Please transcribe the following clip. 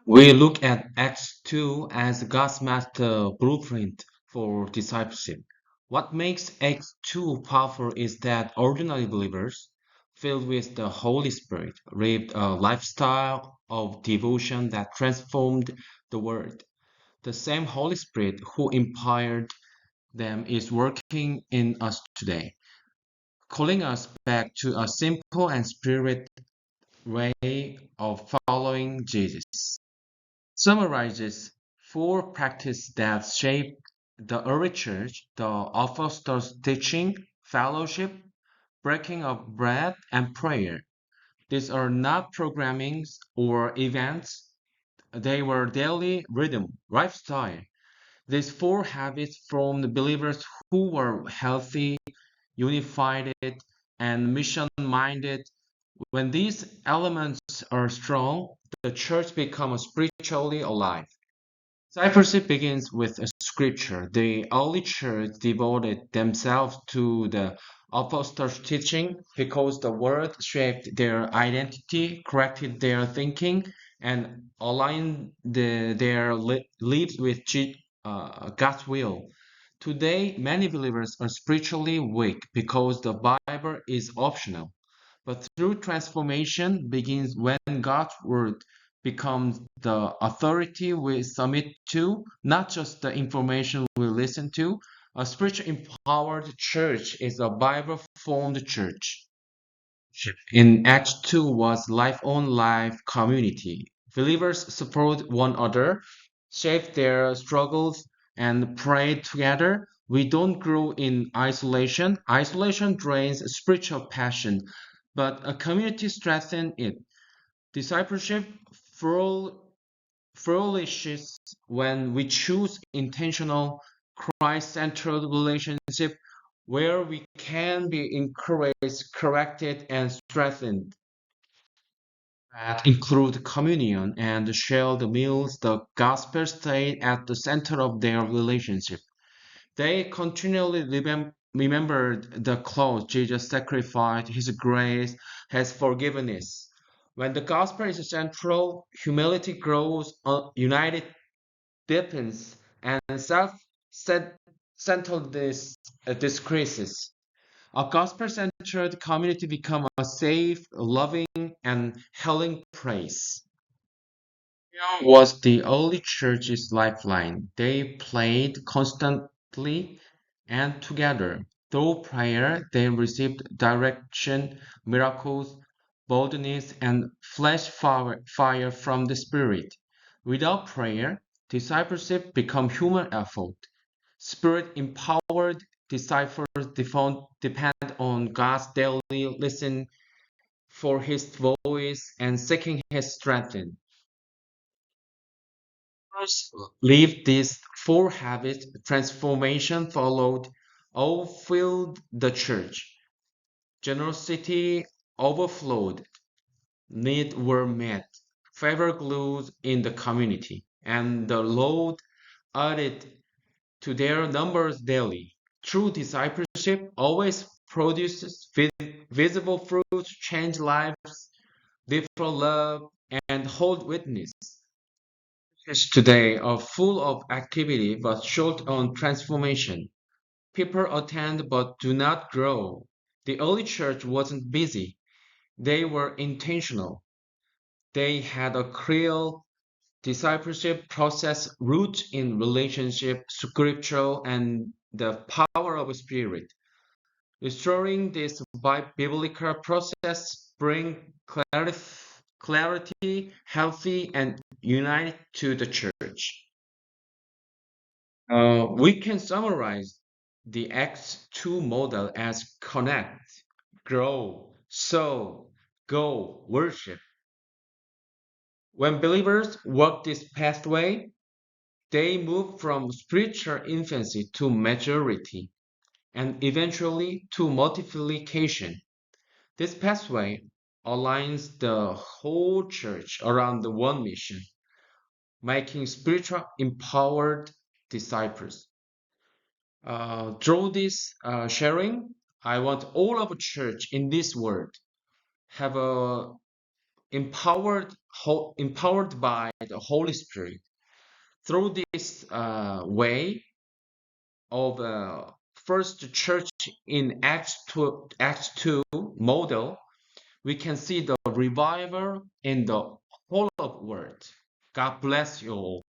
We look at Acts 2 as God's master blueprint for discipleship. What makes Acts 2 powerful is that ordinary believers, filled with the Holy Spirit, lived a lifestyle of devotion that transformed the world. The same Holy Spirit who inspired them is working in us today, calling us back to a simple and spirit way of following Jesus. Summarizes four practices that shaped the early church: the apostles' teaching, fellowship, breaking of bread, and prayer. These are not programmings or events, they were daily rhythm, lifestyle. These four habits formed believers who were healthy, unified, and mission minded. When these elements are strong, the church becomes spiritually alive. Discipleship begins with a scripture. The early church devoted themselves to the apostles' teaching because the word shaped their identity, corrected their thinking, and aligned their lives with God's will. Today, many believers are spiritually weak because the Bible is optional. But true transformation begins when God's word becomes the authority we submit to, not just the information we listen to. A spiritual empowered church is a Bible formed church. In Acts 2 was life on life community. Believers support one another, shape their struggles, and pray together. We don't grow in isolation. Isolation drains spiritual passion, but a community strengthens it. Discipleship flourishes when we choose intentional, Christ-centered relationship where we can be encouraged, corrected, and strengthened. That include communion and shared meals. The gospel stayed at the center of their relationship. They continually remembered the cause Jesus sacrificed, His grace, His forgiveness. When the gospel is central, humility grows, united deepens, and self-centeredness decreases. A gospel-centered community becomes a safe, loving, and healing place. Prayer was the early church's lifeline. They prayed constantly and together. Through prayer, they received direction, miracles, boldness, and fire from the Spirit. Without prayer, discipleship becomes human effort. Spirit empowered disciples depend on God's daily listen for His voice and seeking His strength. First, leave these four habits, transformation followed, all filled the church. Generosity overflowed, needs were met, favor grew in the community, and the Lord added to their numbers daily. True discipleship always produces visible fruits, change lives, differ love, and hold witness. Churches today are full of activity but short on transformation. People attend but do not grow. The early church wasn't busy, they were intentional. They had a clear discipleship process rooted in relationship, scripture, and the power of spirit. Restoring this biblical process bring clarity, healthy, and unite to the church. We can summarize the X2 model as connect, grow, sow, go, worship. When believers walk this pathway, they move from spiritual infancy to maturity and eventually to multiplication. This pathway aligns the whole church around the one mission, making spiritual empowered disciples. Through this sharing, I want all of church in this world have a empowered by the Holy Spirit. Through this way of first church in Acts 2 model, we can see the revival in the whole of world. God bless you all.